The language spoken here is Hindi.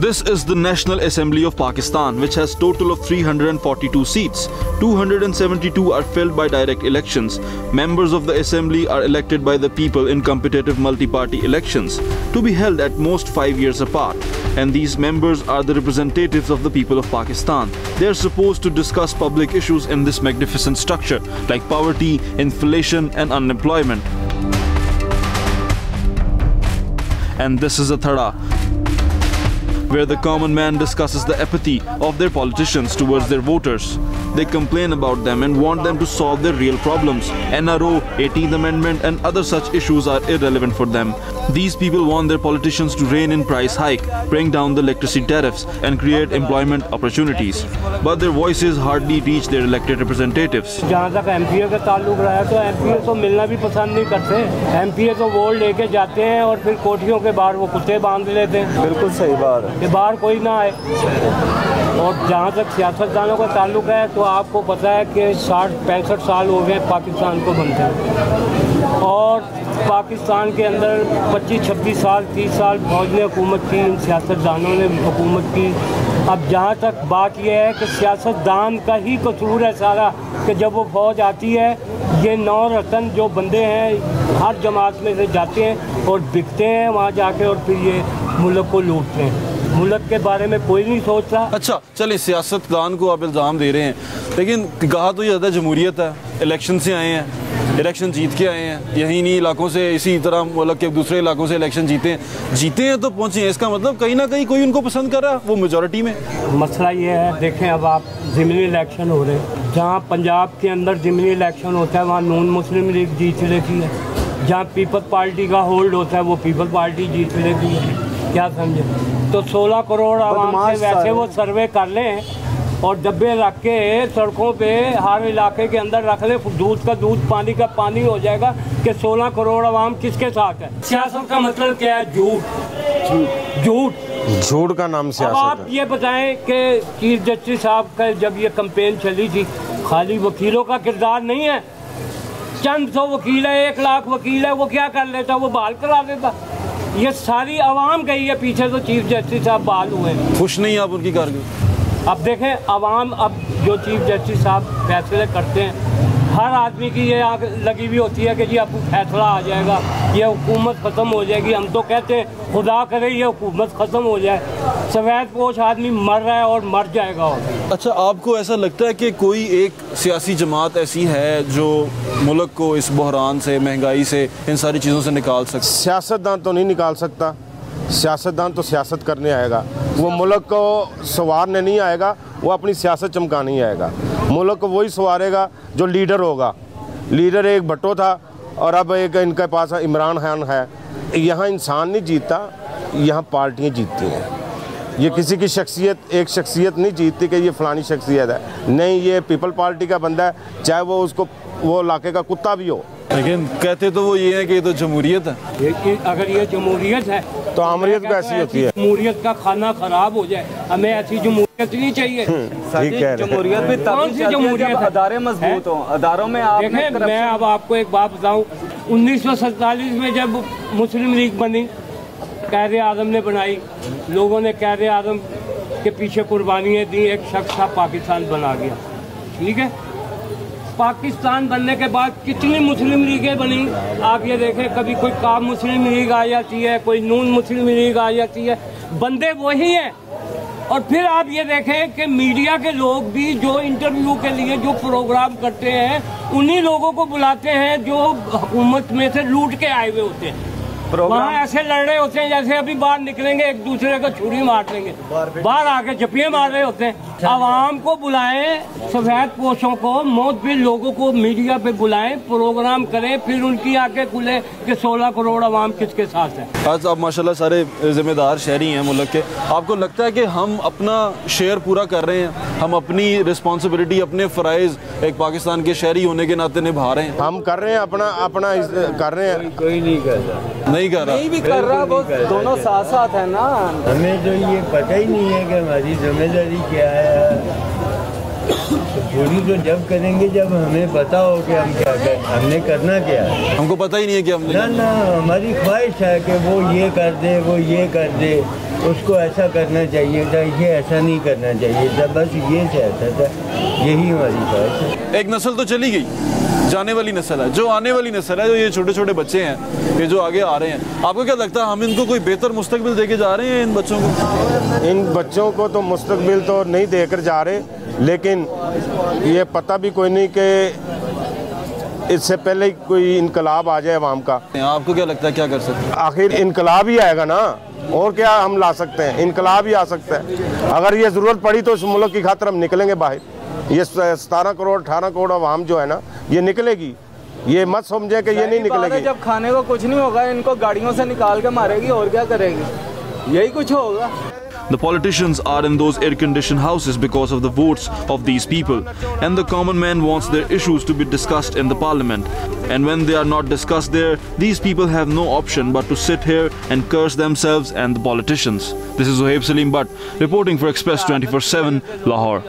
This is the National Assembly of Pakistan, which has total of 342 seats. 272 are filled by direct elections. Members of the assembly are elected by the people in competitive multi-party elections to be held at most 5 years apart. And these members are the representatives of the people of Pakistan. They are supposed to discuss public issues in this magnificent structure like poverty, inflation and unemployment. And this is a thada, where the common man discusses the apathy of their politicians towards their voters. They complain about them and want them to solve their real problems. NRO, 18th Amendment and other such issues are irrelevant for them. These people want their politicians to rein in price hike, bring down the electricity tariffs and create employment opportunities. But their voices hardly reach their elected representatives. जहाँ तक एमपीए का ताल्लुक रहा है तो एमपीए तो मिलना भी पसंद नहीं करते। एमपीए तो वोट लेके जाते हैं और फिर कोठियों के बाहर वो कुत्ते बांध लेते हैं। बिल्कुल सही बात है कि बाहर कोई ना आए। और जहाँ तक सियासतदानों का ताल्लुक है तो आपको पता है कि 60-65 साल हो गए पाकिस्तान को बनते हैं और पाकिस्तान के अंदर 25-26 साल 30 साल फौज ने हुकूमत की, इन सियासतदानों ने हुकूमत की। अब जहाँ तक बात यह है कि सियासतदान का ही कसूर है सारा कि जब वो फौज आती है ये 9 रतन जो बंदे हैं हर जमात में से जाते हैं और बिकते हैं वहाँ जाके और फिर ये मुल्क को लूटते हैं। मुल्क के बारे में कोई नहीं सोचता। अच्छा चलिए, सियासतदान को आप इल्ज़ाम दे रहे हैं, लेकिन कहा तो ये ज़्यादा जमहूरियत है। इलेक्शन से आए हैं, इलेक्शन जीत के आए हैं, यही नहीं इलाकों से, इसी तरह मुल्क के दूसरे इलाकों से इलेक्शन जीते हैं तो पहुँचे हैं। इसका मतलब कहीं ना कहीं कोई उनको पसंद कर रहा है, वो मेजॉरिटी में। मसला ये है, देखें अब आप ज़िमनी इलेक्शन हो रहे हैं, जहाँ पंजाब के अंदर ज़िमनी इलेक्शन होता है वहाँ नून मुस्लिम लीग जीत लेती है। जहाँ पीपल्स पार्टी का होल्ड होता है वो पीपल्स पार्टी जीत लेती है। क्या समझे? तो 16 करोड़ आवाम से वैसे वो सर्वे कर लें और डब्बे रख के सड़कों पे हर इलाके के अंदर रख लें, दूध का दूध पानी का पानी हो जाएगा कि 16 करोड़ आवाम किसके साथ है। सियासत का मतलब क्या है? झूठ का नाम सियासत। अब आप ये बताएं कि चीफ जस्टिस साहब का जब ये कैंपेन चली थी, खाली वकीलों का किरदार नहीं है। चंद 100 वकील है, 1 लाख वकील है, वो क्या कर लेता? वो बहाल करा देता। ये सारी आवाम गई है पीछे, तो चीफ जस्टिस साहब बहाल हुए। खुश नहीं आप उनकी कारकर्दगी? अब देखें आवाम, अब जो चीफ जस्टिस साहब फैसले करते हैं, हर आदमी की ये आँख लगी हुई होती है कि जी अब फैसला आ जाएगा, ये हुकूमत ख़त्म हो जाएगी। हम तो कहते हैं खुदा करे ये हुकूमत ख़त्म हो जाए। सफ़ेद पोश आदमी मर रहा है और मर जाएगा। अच्छा, आपको ऐसा लगता है कि कोई एक सियासी जमात ऐसी है जो मुल्क को इस बहरान से, महंगाई से, इन सारी चीज़ों से निकाल सकती? सियासतदान तो नहीं निकाल सकता। सियासतदान तो सियासत करने आएगा, वो मुल्क को संवारने नहीं आएगा, वो अपनी सियासत चमकाने ही आएगा। मुल्क को वही संवारेगा जो लीडर होगा। लीडर एक भट्टो था और अब एक इनके पास इमरान खान है। यहाँ इंसान नहीं जीतता, यहाँ पार्टियाँ जीतती हैं। ये किसी की एक शख्सियत नहीं जीतती कि ये फ़लानी शख्सियत है, नहीं, ये पीपल पार्टी का बंदा है, चाहे वो इलाके का कुत्ता भी हो। लेकिन कहते तो वो ये है कि ये तो जमहूरियत है। अगर ये जमहूरियत है तो आमरीत कैसी होती है? जमहूरियत का खाना खराब हो जाए, हमें ऐसी जमहूरियत नहीं चाहिए। जमहूरियत भी तभी चलती है जब अदारे मजबूत हों। अदारों में आप देखें, मैं अब आपको एक बात बताऊं, 1947 में जब मुस्लिम लीग बनी, कायदे आज़म ने बनाई, लोगों ने कायदे आज़म के पीछे कुर्बानियाँ दी, एक शख्स था पाकिस्तान बना गया। ठीक है, पाकिस्तान बनने के बाद कितनी मुस्लिम लीगें बनी आप ये देखें। कभी कोई काम मुस्लिम लीग आ जाती है, कोई नून मुस्लिम लीग आ जाती है, बंदे वही हैं। और फिर आप ये देखें कि मीडिया के लोग भी जो इंटरव्यू के लिए जो प्रोग्राम करते हैं, उन्हीं लोगों को बुलाते हैं जो हुकूमत में से लूट के आए हुए होते हैं। वहाँ ऐसे लड़ रहे होते हैं जैसे अभी बाहर निकलेंगे एक दूसरे को छुरी मार देंगे, बाहर आके जपियाँ मार रहे होते हैं। आवाम को बुलाएं, सफेद पोशों को, मोतबिर लोगों को मीडिया पे बुलाएं, प्रोग्राम करें, फिर उनकी आंखें खुले कि 16 करोड़ आवाम किसके साथ है। आज आप माशाल्लाह सारे जिम्मेदार शहरी हैं मुल्क के, आपको लगता है कि हम अपना शेयर पूरा कर रहे हैं? हम अपनी रिस्पॉन्सिबिलिटी, अपने फ़राइज़ एक पाकिस्तान के शहरी होने के नाते निभा रहे हैं? हम कर रहे हैं, अपना कर रहे हैं। कोई नहीं कर रहा, नहीं कर रहा, नहीं भी कर रहा, वो दोनों साथ साथ है ना। हमें जो ये पता ही नहीं है कि हमारी जिम्मेदारी क्या है। पूरी तो जब करेंगे जब हमें पता हो कि हम क्या कर, हमने करना क्या है। हमको पता ही नहीं है कि हमने ना ना, हमारी ख्वाहिश है कि वो ये कर दे, वो ये कर दे, उसको ऐसा करना चाहिए था, ये ऐसा नहीं करना चाहिए था, बस ये सियासत है, यही हमारी ख्वाहिश है। एक नस्ल तो चली गई, जाने वाली नस्ल है, जो आने वाली नस्ल है, जो ये छोटे छोटे बच्चे हैं, ये जो आगे आ रहे हैं, आपको क्या लगता है हम इनको कोई बेहतर मुस्तकबिल देके जा रहे हैं? इन बच्चों को, इन बच्चों को तो मुस्तकबिल तो नहीं देकर जा रहे, लेकिन ये पता भी कोई नहीं कि इससे पहले कोई इनकलाब आ जाए अवाम का। आपको क्या लगता है क्या कर सकते हैं? आखिर इनकलाब ही आएगा ना, और क्या हम ला सकते हैं? इनकलाब ही आ सकता है। अगर ये ज़रूरत पड़ी तो इस मुल्क की खातिर हम निकलेंगे बाहर। ये 17 करोड़ 18 करोड़ अवाम जो है ना, ये निकलेगी, ये मत समझे कि ये नहीं निकलेगी। जब खाने को कुछ नहीं होगा, इनको गाड़ियों से निकाल के मारेगी, और क्या करेगी? यही कुछ होगा। The politicians are in those air-conditioned houses because of the votes of these people, and the common man wants their issues to be discussed in the parliament. And when they are not discussed there, these people have no option but to sit here and curse themselves and the politicians. This is Zohaib Salim Butt reporting for Express 24/7, Lahore.